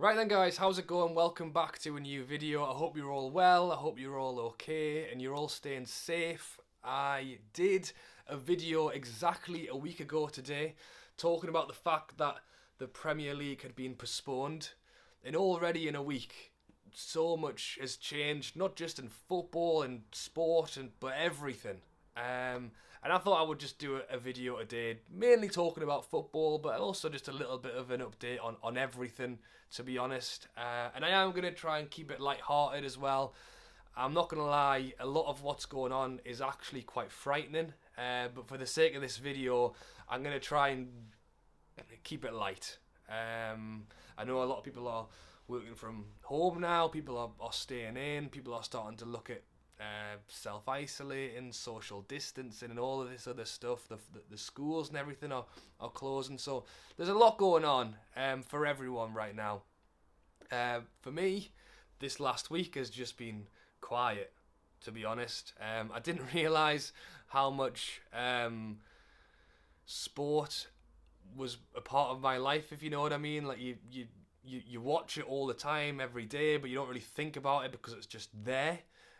Right then guys, how's it going? Welcome back to a new video. I hope you're all well, I hope you're all okay, and you're all staying safe. I did a video exactly a week ago today, talking about the fact that the Premier League had been postponed, and already in a week, so much has changed, not just in football and sport, but everything. And I thought I would just do a video today, mainly talking about football, but also just a little bit of an update on everything, to be honest. And I am going to try and keep it light-hearted as well. I'm not going to lie, a lot of what's going on is actually quite frightening. But for the sake of this video, I'm going to try and keep it light. I know a lot of people are working from home now, people are staying in, people are starting to look at self-isolating, social distancing and all of this other stuff. The schools and everything are closing, so there's a lot going on for everyone right now. For me, this last week has just been quiet, to be honest. I didn't realise how much sport was a part of my life, if you know what I mean. Like you watch it all the time, every day, but you don't really think about it because it's just there.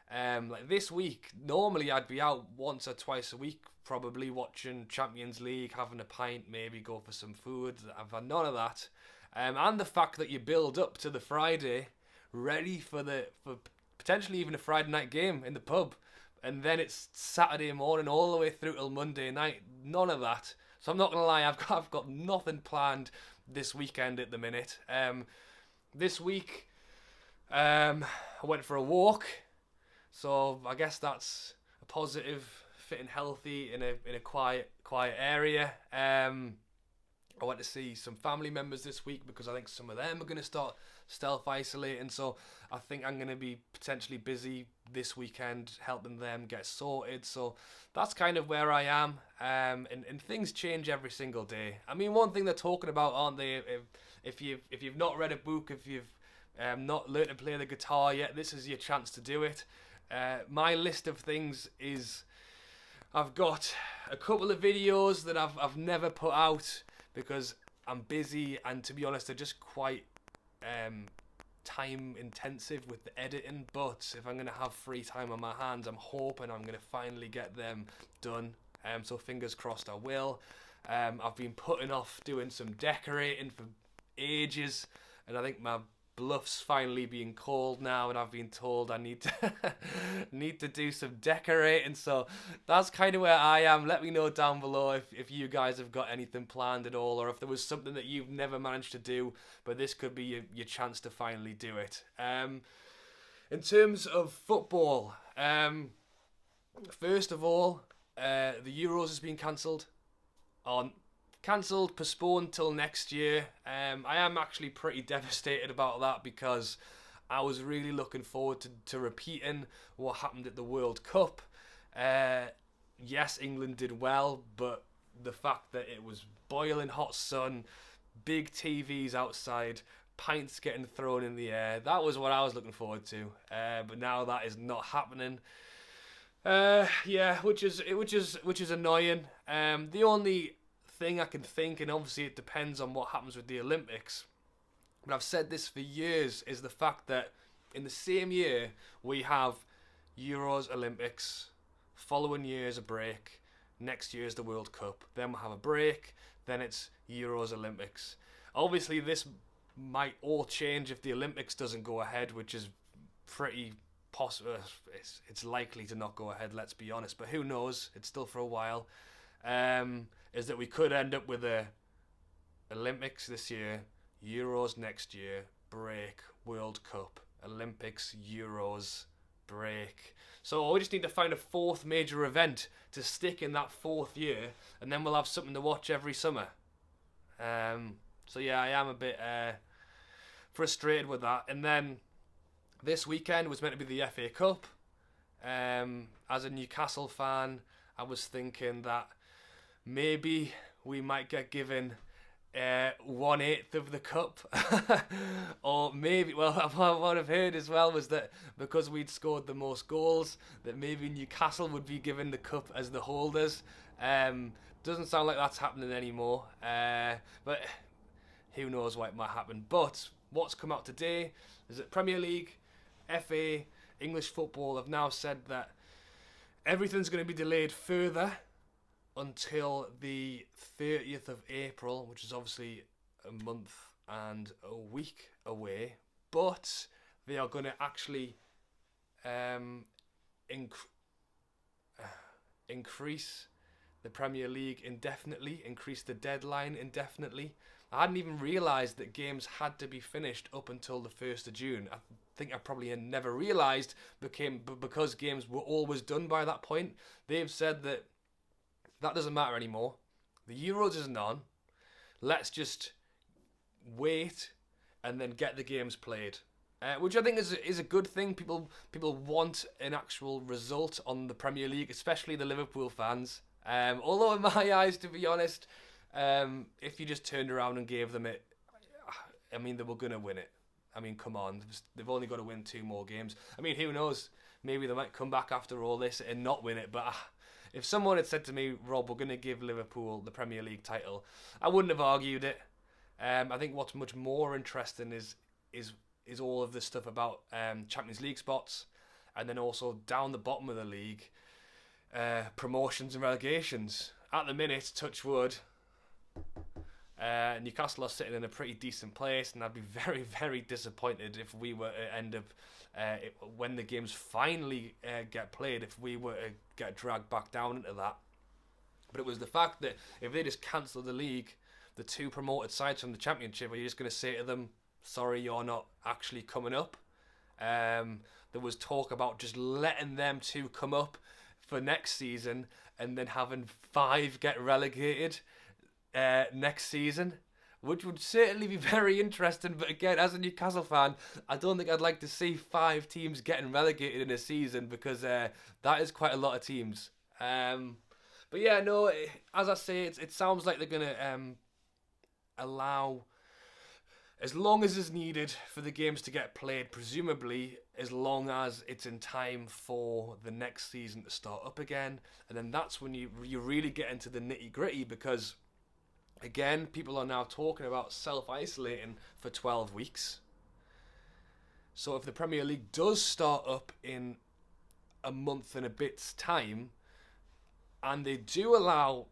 Like this week, normally I'd be out once or twice a week, probably watching Champions League, having a pint, maybe go for some food. I've had none of that. And the fact that you build up to the Friday, ready for potentially even a Friday night game in the pub, and then it's Saturday morning all the way through till Monday night. None of that. So I'm not gonna lie, I've got nothing planned this weekend at the minute. This week, I went for a walk. So I guess that's a positive, fit and healthy in a quiet area. I went to see some family members this week because I think some of them are going to start self-isolating. So I think I'm going to be potentially busy this weekend helping them get sorted. So that's kind of where I am. And things change every single day. I mean, one thing they're talking about, aren't they? If you've not read a book, if you've not learned to play the guitar yet, this is your chance to do it. My list of things is, I've got a couple of videos that I've never put out because I'm busy, and to be honest, they're just quite time intensive with the editing. But if I'm going to have free time on my hands, I'm hoping I'm going to finally get them done. So fingers crossed I will. I've been putting off doing some decorating for ages, and I think my bluff's finally being called now, and I've been told I need to do some decorating. So that's kind of where I am. Let me know down below if you guys have got anything planned at all, or if there was something that you've never managed to do, but this could be your chance to finally do it. In terms of football, first of all, the Euros has been cancelled. Postponed till next year. I am actually pretty devastated about that because I was really looking forward to repeating what happened at the World Cup. Yes, England did well, but the fact that it was boiling hot sun, big TVs outside, pints getting thrown in the air, that was what I was looking forward to. But now that is not happening. Yeah, which is annoying. The only thing I can think, and obviously it depends on what happens with the Olympics, but I've said this for years, is the fact that in the same year we have Euros, Olympics, following year is a break, next year is the World Cup, then we'll have a break, then it's Euros, Olympics. Obviously this might all change if the Olympics doesn't go ahead, which is pretty possible. It's likely to not go ahead, let's be honest, but who knows, it's still for a while. Is that we could end up with a Olympics this year, Euros next year, break, World Cup, Olympics, Euros, break. So we just need to find a fourth major event to stick in that fourth year, and then we'll have something to watch every summer. So yeah, I am a bit frustrated with that. And then this weekend was meant to be the FA Cup. As a Newcastle fan, I was thinking that maybe we might get given 1/8 of the cup. Or maybe, well, what I've heard as well was that because we'd scored the most goals, that maybe Newcastle would be given the cup as the holders. Doesn't sound like that's happening anymore. But who knows what might happen. But what's come out today is that Premier League, FA, English football have now said that everything's going to be delayed further until the 30th of April, which is obviously a month and a week away. But they are going to actually increase the Premier League indefinitely, increase the deadline indefinitely. I hadn't even realised that games had to be finished up until the 1st of June. I think I probably had never realised because games were always done by that point. They've said that doesn't matter anymore. The Euros isn't on. Let's just wait and then get the games played. Which I think is a good thing. People want an actual result on the Premier League, especially the Liverpool fans. Although in my eyes, to be honest, if you just turned around and gave them it, I mean, they were going to win it. I mean, come on. They've only got to win 2 more games. I mean, who knows? Maybe they might come back after all this and not win it. But if someone had said to me, Rob, we're going to give Liverpool the Premier League title, I wouldn't have argued it. I think what's much more interesting is all of this stuff about Champions League spots, and then also down the bottom of the league, promotions and relegations. At the minute, touch wood, Newcastle are sitting in a pretty decent place, and I'd be very, very disappointed if we were to end up, when the games finally get played, if we were to get dragged back down into that. But it was the fact that if they just cancel the league, the 2 promoted sides from the Championship, are you just going to say to them, sorry, you're not actually coming up? There was talk about just letting them 2 come up for next season and then having 5 get relegated next season, which would certainly be very interesting. But again, as a Newcastle fan, I don't think I'd like to see 5 teams getting relegated in a season, because that is quite a lot of teams. But yeah, no, as I say, it sounds like they're going to allow, as long as is needed for the games to get played, presumably as long as it's in time for the next season to start up again. And then that's when you really get into the nitty gritty, because again, people are now talking about self-isolating for 12 weeks. So if the Premier League does start up in a month and a bit's time, and they do allow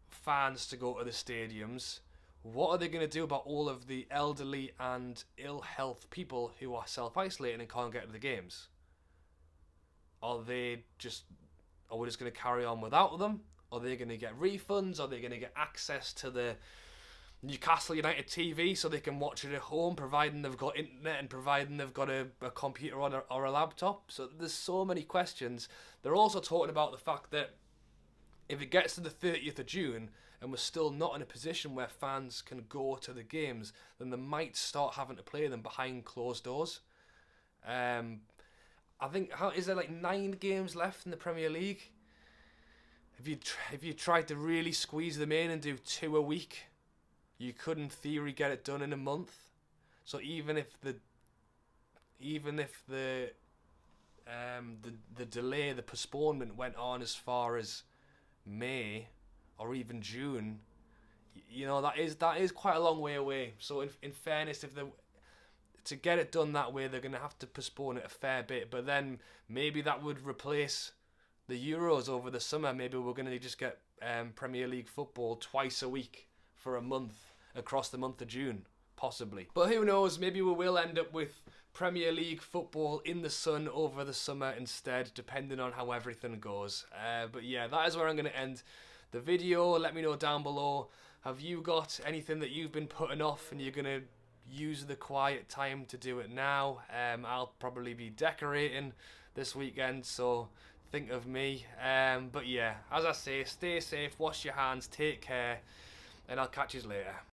fans to go to the stadiums, what are they going to do about all of the elderly and ill health people who are self-isolating and can't get to the games? Are we just going to carry on without them? Are they going to get refunds? Are they going to get access to the Newcastle United TV so they can watch it at home, providing they've got internet and providing they've got a computer or a laptop? So there's so many questions. They're also talking about the fact that if it gets to the 30th of June and we're still not in a position where fans can go to the games, then they might start having to play them behind closed doors. I think, is there like 9 games left in the Premier League? If you tried to really squeeze them in and do 2 a week, you could in theory get it done in a month. So even if the delay, the postponement went on as far as May or even June, you know, that is quite a long way away. So in fairness, to get it done that way, they're going to have to postpone it a fair bit. But then maybe that would replace the Euros over the summer. Maybe we're going to just get Premier League football twice a week for a month across the month of June, possibly. But who knows, maybe we will end up with Premier League football in the sun over the summer instead, depending on how everything goes. But yeah, that is where I'm going to end the video. Let me know down below, have you got anything that you've been putting off and you're going to use the quiet time to do it now? I'll probably be decorating this weekend, so think of me. But yeah, as I say, stay safe, wash your hands, take care, and I'll catch you later.